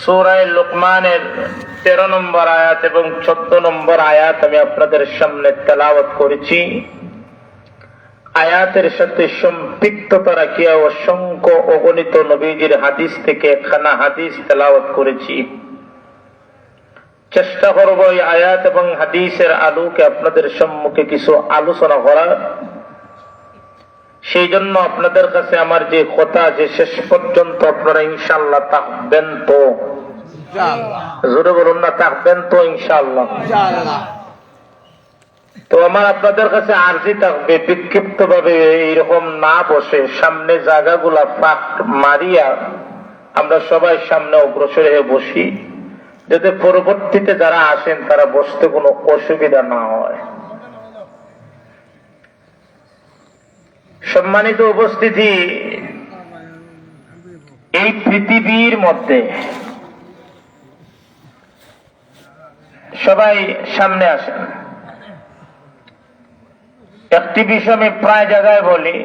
সূরা লুকমানের 13 নম্বর আয়াত এবং 14 নম্বর আয়াত আমি আপনাদের সামনে তেলাওয়াত করেছি। আয়াতের সাথে সম্পৃক্ততা রাখিয়া অসংখ্য অগণিত নবীজির হাদিস থেকে একখানা হাদিস তেলাওয়াত করেছি। চেষ্টা করব এই আয়াত এবং হাদিসের আলোকে আপনাদের সম্মুখে কিছু আলোচনা করার। সেই জন্য আপনাদের কাছে আমার যে কথা, যে শেষ পর্যন্ত আপনারা ইনশাআল্লাহ থাকবেন তো, জোরে বলুন না, থাকবেন তো ইনশাআল্লাহ। তো আমার আপনাদের কাছে আরজি থাকবে, বিক্ষিপ্ত ভাবে এইরকম না বসে সামনে জায়গাগুলা ফাঁক মারিয়া আমরা সবাই সামনে অগ্রসর হয়ে বসি, যাতে পরবর্তীতে যারা আসেন তারা বসতে কোনো অসুবিধা না হয়। সম্মানিত উপস্থিতি, এই পৃথিবীর মধ্যে সবাই সামনে আসেন। একটি বিষয় আমি প্রায় জায়গায় বলি,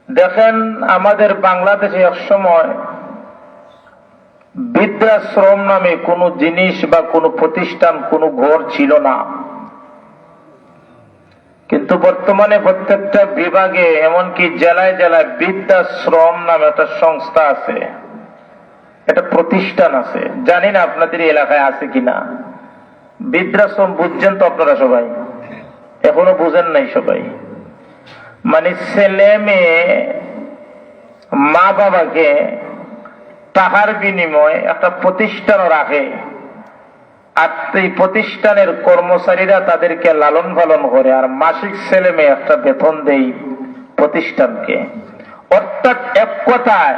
দেখেন আমাদের বাংলাদেশে এক সময় বৃদ্ধাশ্রম নামে কোনো জিনিস বা কোনো প্রতিষ্ঠান, কোনো ঘর ছিল না। কিন্তু বর্তমানে প্রত্যেকটা বিভাগে, এমনকি জেলায় জেলায় বৃদ্ধাশ্রম নামে একটা সংস্থা আছে, একটা প্রতিষ্ঠান আছে। জানি না আপনাদের এলাকায় আছে কিনা। বৃদ্ধাশ্রম বুঝছেন তো আপনারা সবাই? এখনো বুঝেন নাই সবাই? মানে ছেলে মেয়ে মা বাবাকে টাকার বিনিময়ে একটা প্রতিষ্ঠান রাখে, আর এই প্রতিষ্ঠানের কর্মচারীরা তাদেরকে লালন পালন করে, আর মাসিক ছেলে মেয়ে একটা বেতন দেয় প্রতিষ্ঠানকে। অর্থাৎ এক কথায়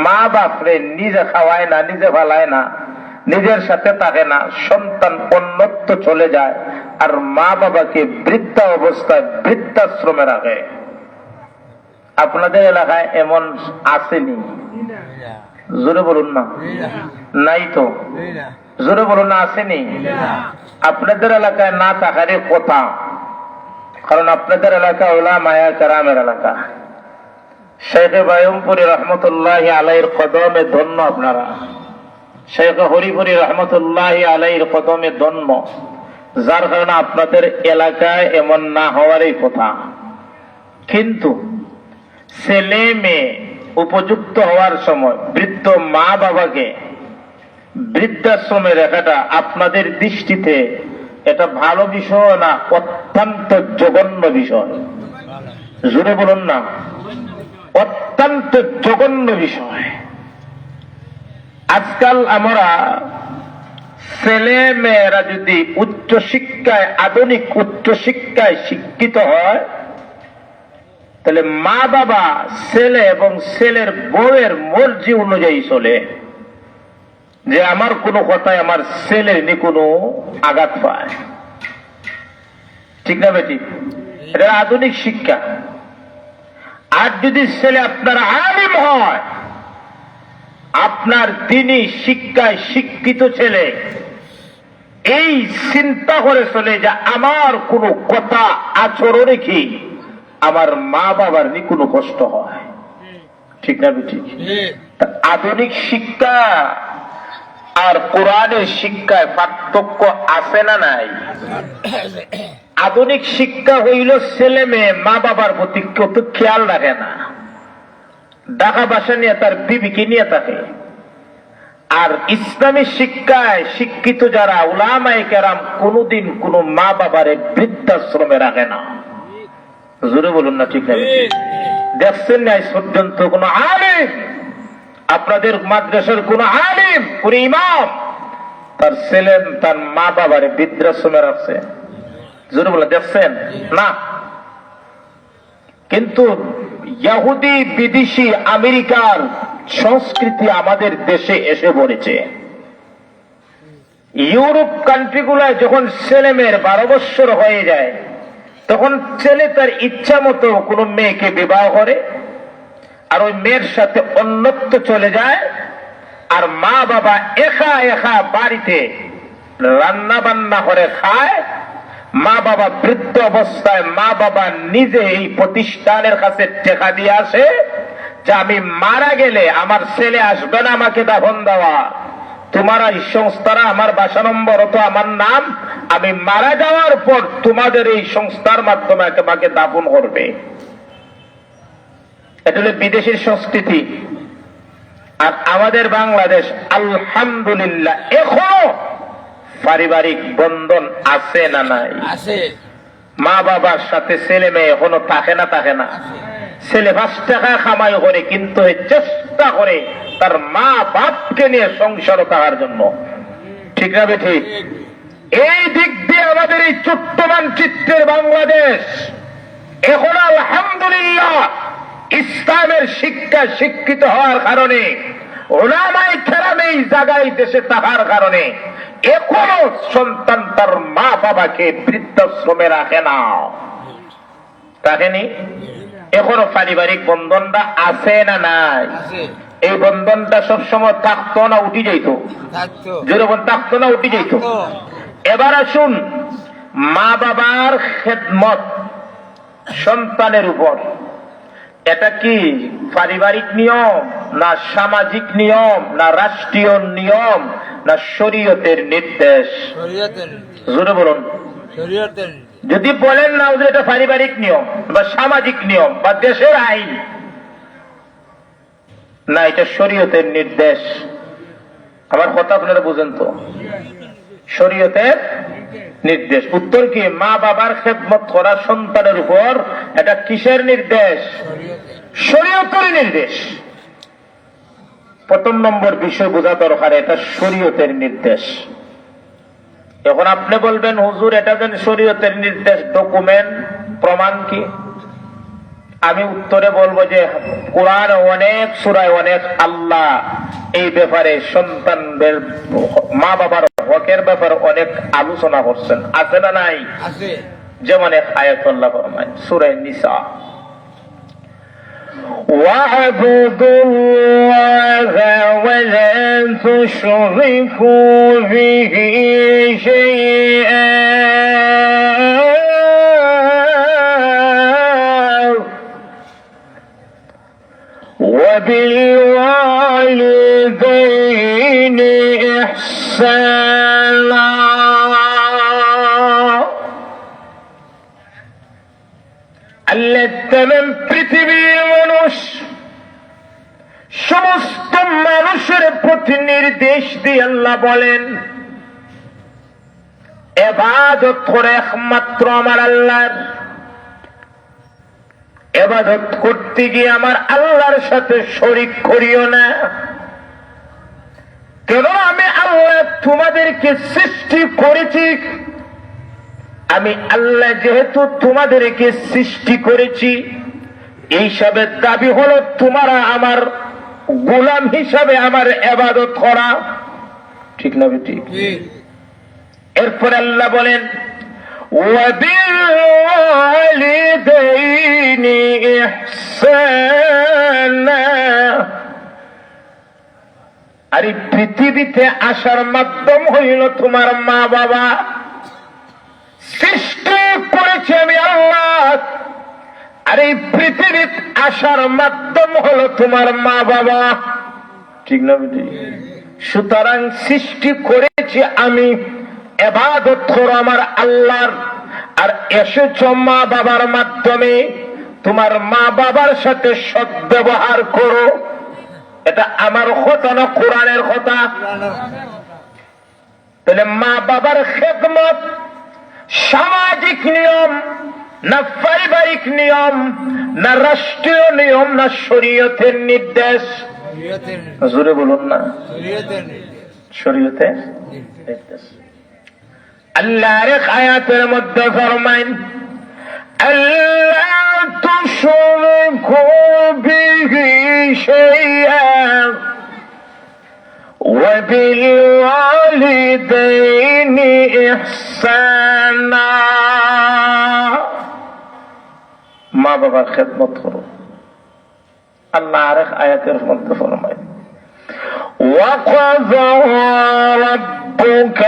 মা বাপরে নিজে খাওয়ায় না, নিজে ভালায় না, নিজের সাথে থাকে না, সন্তান অন্যত্র চলে যায়, আর মা বাবাকে বৃদ্ধা অবস্থায় বৃদ্ধাশ্রমে রাখে। আপনাদের এলাকায় এমন আসেনি? জোরে বলুন না। নাই তো? জোরে বলুন না, আসেনি? আপনাদের এলাকায় না থাকারই কথা, কারণ আপনাদের এলাকা উলামায়ে কেরামের এলাকা। শেখ বায়ুমপুরি রহমতুল্লাহি আলাইহির কদমে ধন্য আপনারা, শেখ হরিপুরি রহমতুল্লাহি আলাইহির কদমে ধন্য, যার কারণে আপনাদের এলাকায় এমন না হওয়ারই কথা। কিন্তু ছেলে মেয়ে উপযুক্ত হওয়ার সময় বৃদ্ধ মা বাবাকে বৃদ্ধাশ্রমে রাখাটা আপনাদের দৃষ্টিতে এটা ভালো বিষয় না অত্যন্ত জঘন্য বিষয়? জোরে বলুন না, অত্যন্ত জঘন্য বিষয়। আজকাল আমরা ছেলে মেয়েরা যদি উচ্চ শিক্ষায়, আধুনিক উচ্চ শিক্ষায় শিক্ষিত হয়, তাহলে মা বাবা ছেলে এবং ছেলের বউয়ের মর্জি অনুযায়ী চলে, যে আমার কোনো কথায় আমার ছেলের নি কোনো আঘাত পায়। ঠিক না বেটি? এটা আধুনিক শিক্ষা। আর যদি ছেলে আপনার আলিম হয়, আপনার তিনি শিক্ষায় শিক্ষিত ছেলে, এই চিন্তা করে চলে যে আমার কোনো কথা আচরণে কি আমার মা বাবার নি কোনো কষ্ট হয়। ঠিক না বেটি? আধুনিক শিক্ষা আর কোরআনের শিক্ষায় পার্থক্য আছে না নাই? আধুনিক শিক্ষা হইল ছেলে মেয়ে মা বাবার প্রতি কত খেয়াল রাখে না, টাকা পয়সা নিয়ে তার বিবিকে নিয়ে থাকে। আর ইসলামী শিক্ষায় শিক্ষিত যারা উলামায়ে কেরাম কোনদিন কোন মা বাবারে বৃদ্ধাশ্রমে রাখে না। জোরে বলুন না, ঠিক না? দেখছেন না আজ পর্যন্ত কোন আলিম, আপনাদের মাদ্রাসার কোন আলিম, কোন ইমাম তার ছেলে তার মা বাবারে বৃদ্ধাশ্রমে রাখছে? জোরে বলে দেখছেন না? কিন্তু ইহুদি, বিদেশি, আমেরিকার সংস্কৃতি আমাদের দেশে এসে পড়েছে। ইউরোপ কান্ট্রিগুলায় যখন ছেলে মেয়ের 12 বৎসর হয়ে যায়, তখন ছেলে তার ইচ্ছা মতো কোন মেয়েকে বিবাহ করে, আর ওই মেয়ের সাথে অন্যত্র চলে যায়, আর মা বাবা একা একা বাড়িতে রান্না বান্না করে খায়। মা বাবা বৃদ্ধ অবস্থায় মা বাবা নিজে এই প্রতিষ্ঠানের কাছে টাকা দিয়ে আসে, যে আমি মারা গেলে আমার ছেলে আসবে না আমাকে দাফন দেওয়া, তোমার এই সংস্থারা আমার বাসা নম্বর তো আমার নাম, আমি মারা যাওয়ার পর তোমাদের এই সংস্থার মাধ্যমে আমাকে দাফন করবে। এটা হলো বিদেশের সংস্কৃতি। আর আমাদের বাংলাদেশ আলহামদুলিল্লাহ এখনো পারিবারিক বন্ধন আছে না নাই? আছে। মা বাবার সাথে ছেলে মেয়ে এখনো থাকে না? ছেলে 5 টাকা কামাই করে কিন্তু চেষ্টা করে তার মা বাপকে নিয়ে সংসার থাকার জন্য। ঠিক না ঠিক? এই দিক দিয়ে আমাদের এই ছোট্ট মানচিত্রের বাংলাদেশ এখন আলহামদুলিল্লাহ ইসলামের শিক্ষা শিক্ষিত হওয়ার কারণে, ওলামায়ে কেরাম এই জায়গায় দেশে থাকার কারণে এখনো সন্তান তার মা বাবাকে বৃদ্ধাশ্রমে রাখে না। রাখেনি? এখনো পারিবারিক বন্ধনটা আছে না নাই? এই বন্ধনটা সবসময় থাকতো না উঠে যেত? যেরকম থাকতো না উঠে যেত। এবার আসুন, মা বাবার খেদমত সন্তানের উপর, এটা কি পারিবারিক নিয়ম না সামাজিক নিয়ম না রাষ্ট্রীয় নিয়ম না শরীয়তের নির্দেশ? জোরে বলুন। যদি বলেন না যে এটা পারিবারিক নিয়ম বা সামাজিক নিয়ম বা দেশের আইন, না এটা শরীয়তের নির্দেশ। আমার কথা আপনারা বুঝেন তো? শরীয়তের নির্দেশ। উত্তর কি? মা বাবার খেদমত করা সন্তানের উপর এটা কিসের নির্দেশ? শরীয়তের নির্দেশ। প্রথম নম্বর বিষয় বোঝা দরকার, এটা শরীয়তের নির্দেশ। এখন আপনি বলবেন হুজুর এটা যেন শরীয়তের নির্দেশ, ডকুমেন্ট প্রমাণ কি? আমি উত্তরে বলবো যে কোরআন অনেক সূরায় অনেক আল্লাহ এই ব্যাপারে সন্তানদের মা বাবার হকের ব্যাপারে অনেক আলোচনা করছেন। আছে না নাই? যেমন এক আয়াত আল্লাহ ফরমায় সূরা নিসা, وَاعْبُدُوا اللَّهَ وَلَا تُشْرِكُوا بِهِ شَيْئًا وَبِالْوَالِدَيْنِ إِحْسَانًا। আল্লাহ তামাম পৃথিবীর মানুষ সমস্ত মানুষের প্রতি নির্দেশ দিয়ে আল্লাহ বলেন ইবাদত করে একমাত্র আমার আল্লাহর। ইবাদত করতে গিয়ে আমার আল্লাহর সাথে শরীক করিও না। কেন? আমি আল্লাহ তোমাদেরকে সৃষ্টি করেছি। আমি আল্লাহ যেহেতু তোমাদেরকে সৃষ্টি করেছি, এই হিসাবে দাবি হলো তোমরা আমার গোলাম হিসাবে আমার ইবাদত করা। ঠিক না ঠিক? এরপর আল্লাহ বলেন وَبِالْوَالِدَيْنِ إِحْسَانًا। আর এই পৃথিবীতে আসার মাধ্যম হইল তোমার মা বাবা। সৃষ্টি করেছি আমি আল্লাহ, আর এই পৃথিবীতে আসার মাধ্যম হলো তোমার মা বাবা। ঠিক না? সুতরাং সৃষ্টি করেছি আমি, ইবাদত করো আমার আল্লাহর। আর এসেছ মা বাবার মাধ্যমে, তোমার মা বাবার সাথে সদ্ব্যবহার করো। এটা আমার কথা না কোরআনের কথা? তাহলে মা বাবার খেদমত সামাজিক নিয়ম না পারিবারিক নিয়ম না রাষ্ট্রীয় নিয়ম না শরীয়তের নির্দেশ? জোরে বলুন না। শরীয়তের নির্দেশ। আল্লাহর এক আয়াতের মধ্যে ফরমায়েন আল্লা তুশরিকু বিহি শাইআন ওয়া বিল ওয়ালিদাইনি ইহসানা। মা বাবার খেদমত করো। আল্লাহ আরেক আয়াতের মধ্যে ফরমায় وَقَضَى رَبُّكَ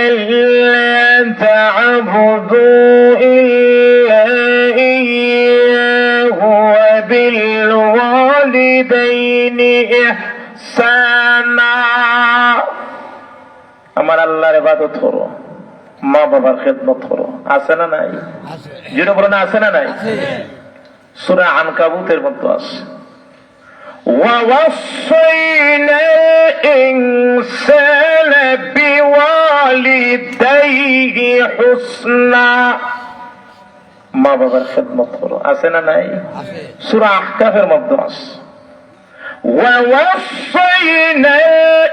أَلَّا تَعْبُدُوا إِلَّا إِيَّاهُ وَبِالْوَالِدَيْنِ ইহসানা। আমার আল্লাহর ইবাদত করো, মা বাবার খেদমত করো। আছে না নাই? যেটা বলেন আছে না নাই? সূরা আনকাবুতের মধ্যে আছে, ووصينا الإنسان بوالديه حسنا। মা বাবার খেদমত করো। আছে না নাই? সূরা আহকাফের মধ্যে আছে, ووصينا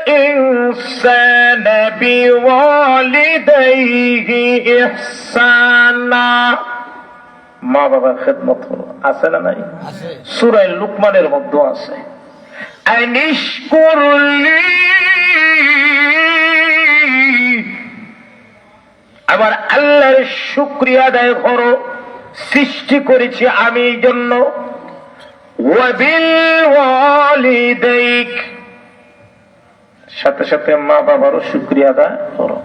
الإنسان بوالديه إحسانا। মা বাবার খেদমত করো। আছে না নাই? সূরা লুকমানের মধ্যে আছে, আনিশকুর লি। আবার আল্লাহর শুকরিয়া আদায় করো, সৃষ্টি করেছি আমি এই জন্য। ওয়াবিল ওয়ালিদাইক, সাথে সাথে মা বাবারও শুকরিয়া আদায় করো।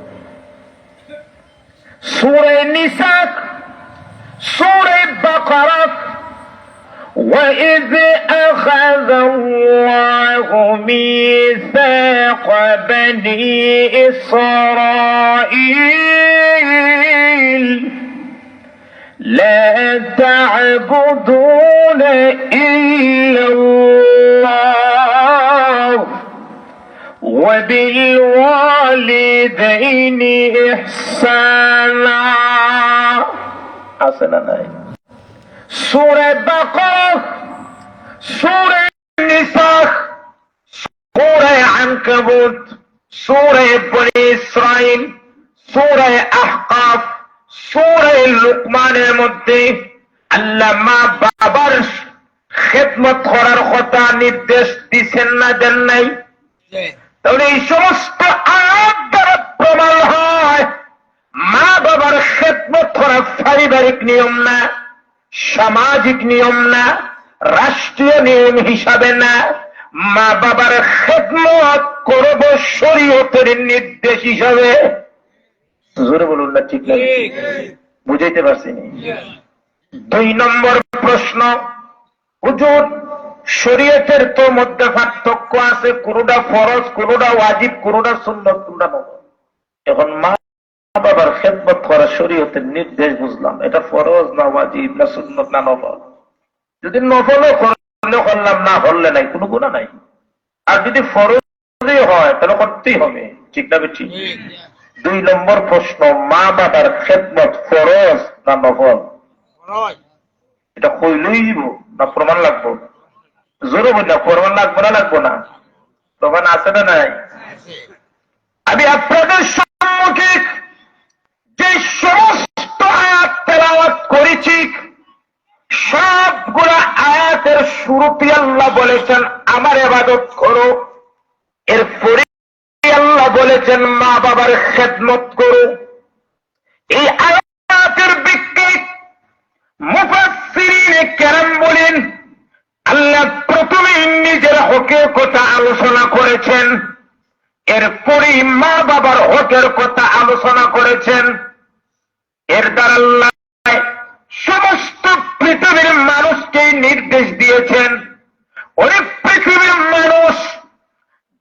সূরা নিসা, সূরা বাকারা, وَإِذْ أَخَذَ اللَّهُ مِيثَاقَ بَنِي إِسْرَائِيلَ لَا تَعْبُدُونَ إِلَّا اللَّهَ وَبِالْوَالِدَيْنِ إِحْسَانًا। আছে না নাই? সূরা বাকারা, সূরা নিসা, সূরা আনকাবুত, সূরা বনী ইসরাঈল, সূরা আহকাফ, সূরা লুকমানের মধ্যে আল্লাহ মা বাবার খেদমত করার কথা নির্দেশ দিচ্ছেন না, দেন নাই? তাহলে এই সমস্ত আয়াত দ্বারা প্রমাণ হয় মা বাবার খেদমত করা পারিবারিক নিয়ম না, সামাজিক নিয়ম না, রাষ্ট্রীয় নিয়ম হিসাবে না, মা বাবার খেদমত করব শরীয়তের নির্দেশ হিসাবে। জোরে বলুন না ঠিক না? বুঝাইতে পারছি? 2 নম্বর প্রশ্ন, হুজুর শরীয়তের তো মধ্যে পার্থক্য আছে, কোনটা ফরজ, কোনটা ওয়াজিব, কোনটা সুন্নত, কোনটা নফল। এখন মা বাবার খেদমত করা শরীয়তের নির্দেশ বুঝলাম, এটা ফরজ না ওয়াজিব না সুন্নত না নফল। যদি নফলও করলে করলাম, না করলে নাই, কোনো গুনাহ নাই। আর যদি ফরজই হয় তাহলে করতেই হবে, ঠিক না বেঠিক? 2 নম্বর প্রশ্ন, মা বাবার খেদমত ফরজ না নফল? এটা কইলেই না প্রমাণ লাগবো? জোরে বলি না, প্রমাণ লাগবো না লাগবো না? প্রমাণ আছে না নাই? আমি আপনাদের সম্মুখে যে সমস্ত আয়াত তেলাওয়াত করেছি, সবগুলা আয়াতের শুরুতে আল্লাহ বলেছেন আমার ইবাদত করো, এরপরে আল্লাহ বলেছেন মা বাবার খেদমত করো। এই আয়াতের ব্যাখ্যায় মুফাসসিরিনে কেরাম বলেন, আল্লাহ প্রথমে নিজের হকের কথা আলোচনা করেছেন, এরপরে মা বাবার হকের কথা আলোচনা করেছেন। এর দ্বারা আল্লাহ সমস্ত পৃথিবীর মানুষকে নির্দেশ দিয়েছেন, ওই পৃথিবীর মানুষ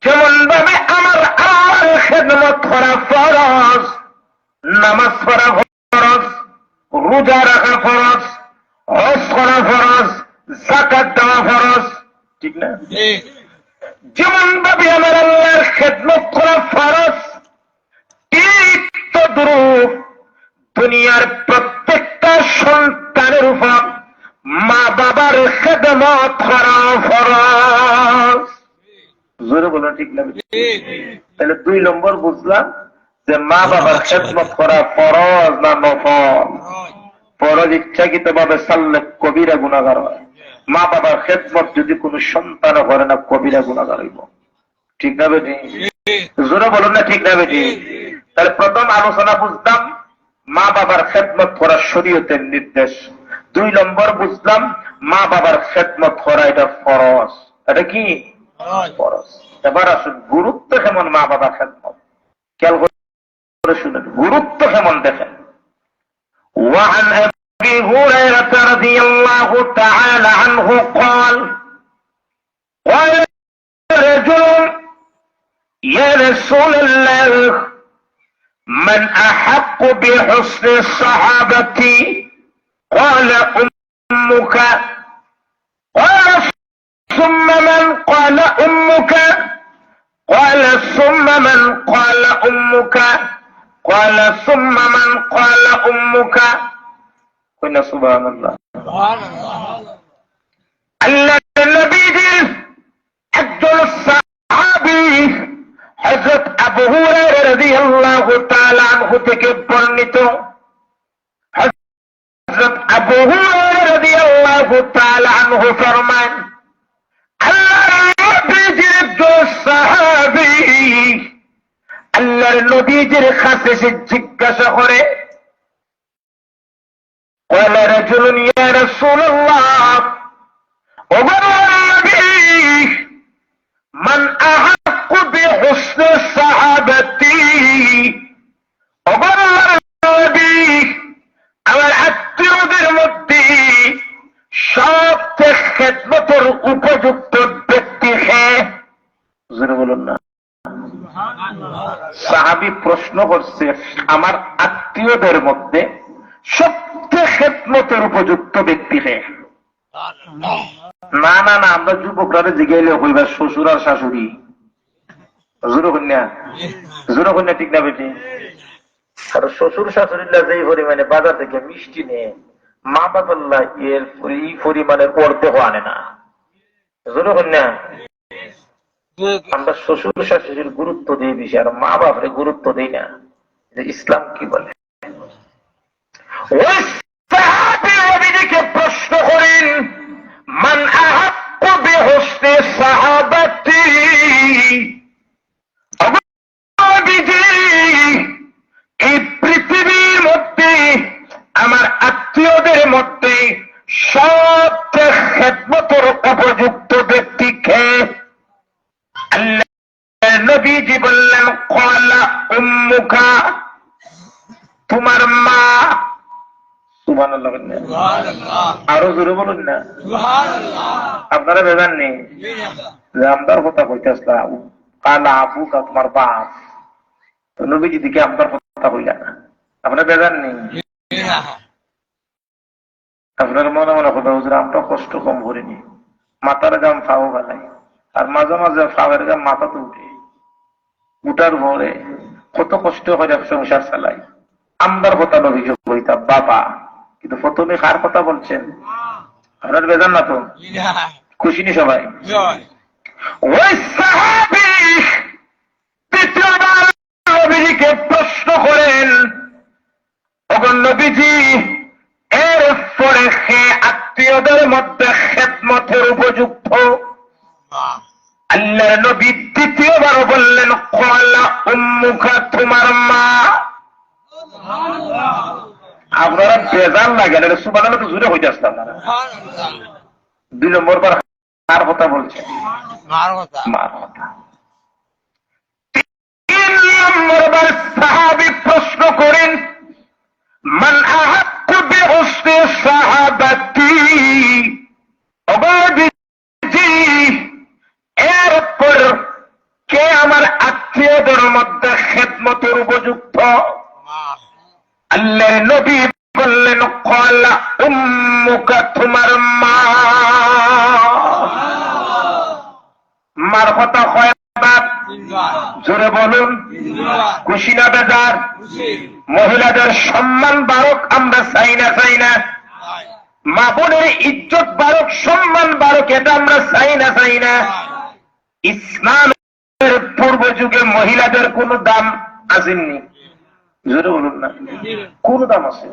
যেমন ভাবে আমার আল্লাহর খেদমত করা ফরজ, নামাজ পড়া ফরজ, রোজা রাখা ফরজ, হজ করা ফরজ, যাকাত দেওয়া ফরজ, ঠিক না? যেমন ভাবে আমার আল্লাহর খেদমত করা ফরজ, ঠিক তদ্রূপ দুনিয়ার প্রত্যেকটা সন্তানের উপর মা বাবার খেদমত করা ফরজ। জোরে বলো ঠিক না? তাহলে 2 নম্বর বুঝলাম যে মা বাবার খেদমত করা ফরজ না নফল। ফরজ ইচ্ছাকৃত ভাবে ছাড়লে কবিরা গুনাহগার হয়। মা বাবার খেদমত যদি কোন সন্তান করে না, কবিরা গুনাহগার হইব, ঠিক না বেটি? জোরে বলো না ঠিক না বেটি? তাহলে প্রথম আলোচনা বুঝলাম মা বাবার খেদমত করা শরীয়তের নির্দেশ। 2 নম্বর বুঝলাম মা বাবার খেদমত করা এটা ফরজ। এটা কি ফরজ? এবার আসুন গুরুত্ব কেমন মা বাবার খেদমত, খেয়াল করে শুনেন, গুরুত্ব কেমন দেখেন। وعن أبي هريرة رضي الله تعالى عنه قال قال رجل ইয়া রাসূলুল্লাহ মান আহাক্কু বিহুসনি সাহাবাতি ক্বালা উম্মুকা ক্বালা সুম্মা মান ক্বালা উম্মুকা ক্বালা সুম্মা মান ক্বালা উম্মুকা ক্বালা সুম্মা মান ক্বালা উম্মুকা কইনা সুবহানাল্লাহ। আল্লাহর নবীজির একজন সাহাবী হযরত আবু হুরায়রা রাদিয়াল্লাহু তাআলা আনহু থেকে বর্ণিত। হযরত আবু হুরায়রা রাদিয়াল্লাহু তাআলা আনহু ফরমান, আল্লাহর নবীজির একজন সাহাবী আল্লাহর নবীজির কাছে সে জিজ্ঞাসা করে, قال رجل يا رسول الله من أحق بحسن صحابتي আমার আত্মীয়দের মধ্যে সবচেয়ে খেদমতের উপযুক্ত ব্যক্তি কে? বলুন না। সাহাবী প্রশ্ন করছে, আমার আত্মীয়দের মধ্যে সবচেয়ে খেদমতের উপযুক্ত ব্যক্তি কে? না না না, আমরা যুবকরা জিগাইলে হইবার শ্বশুর আর শাশুড়ি। জোরে কন্যা ঠিক না বেটি? আর শ্বশুর শাশুড়িরা যেই পরিমাণে বাজার থেকে মিষ্টি নেয়, মা বাবাল্লাহ এর এই পরিমাণের অর্ধেক আনে না। জোরে কন্যা, আমরা শ্বশুর শাশুড়ির গুরুত্ব দিই বেশি, আর মা বাপরে গুরুত্ব দিই না। ইসলাম কি বলে? ওই সাহাবী নবীকে প্রশ্ন করেন, মান আহাক্কু বিহুসনি সাহাবাতি, এই পৃথিবীর মধ্যে আমার আত্মীয়দের মধ্যে সবচেয়ে খেদমতের উপযুক্ত ব্যক্তি কে? আল্লাহর নবীজি বললেন, ক্বালা উম্মুকা, তোমার মা। সুবহানাল্লাহ। আরো জোরে বলুন না। আপনারা বেজান নেই যে আমদার কথা কইতে আসলাম, কালা আবুকা, তোমার বাপ। তো নবীজি দিকে আমদার কথা কইলা না, আপনারা বেজান নেই। আপনার মনে মনে কথা হুজুর আমরা কষ্ট কম করিনি, মাথার গাম ফাও ফেলাই, আর মাঝে মাঝে ফাওয়ের গাম মাথা তো উঠে, উঠার পরে কত কষ্ট করে সংসার চালাই। আমদার কথা নবীকে কইতা বাবা, কিন্তু প্রথমে কার কথা বলছেন? আপনার বেজান না তো? খুশি নি সবাই? ওই সাহাবী তৃতীয়বার নবীজিকে প্রশ্ন করেন, ওগো নবীজি, এরপরে সে আত্মীয়দের মধ্যে খেদমতের উপযুক্ত? আল্লাহর নবী তৃতীয়বার বললেন, ক্বালা উম্মুকা, তোমার মা। আপনারা বেজান লাগেন, এটা সুবহানাল্লাহ তো জুড়ে হইতে আসতাম না। 2 নম্বর বার কার কথা বলছেন? মার কথা। 3 নম্বর বার সাহাবী প্রশ্ন করেন, মান আহাক্কু বিহুসনি সাহাবাতি, এরপর কে আমার আত্মীয়দের মধ্যে খেদমতের উপযুক্ত? আল্লাহর নবী বললেন, ক্বালা উম্মুকা, তোমার মা। মার কথা হয় বাপ, জোরে বলুন। খুশি না বেজার? মহিলাদের সম্মান বাড়ক আমরা চাই না? মা বোনের ইজ্জত বাড়ক, সম্মান বাড়ক, এটা আমরা চাই না? ইসলামের পূর্ব যুগে মহিলাদের কোনো দাম আসেননি, জোরে বলুন না। কোন দাম আছে?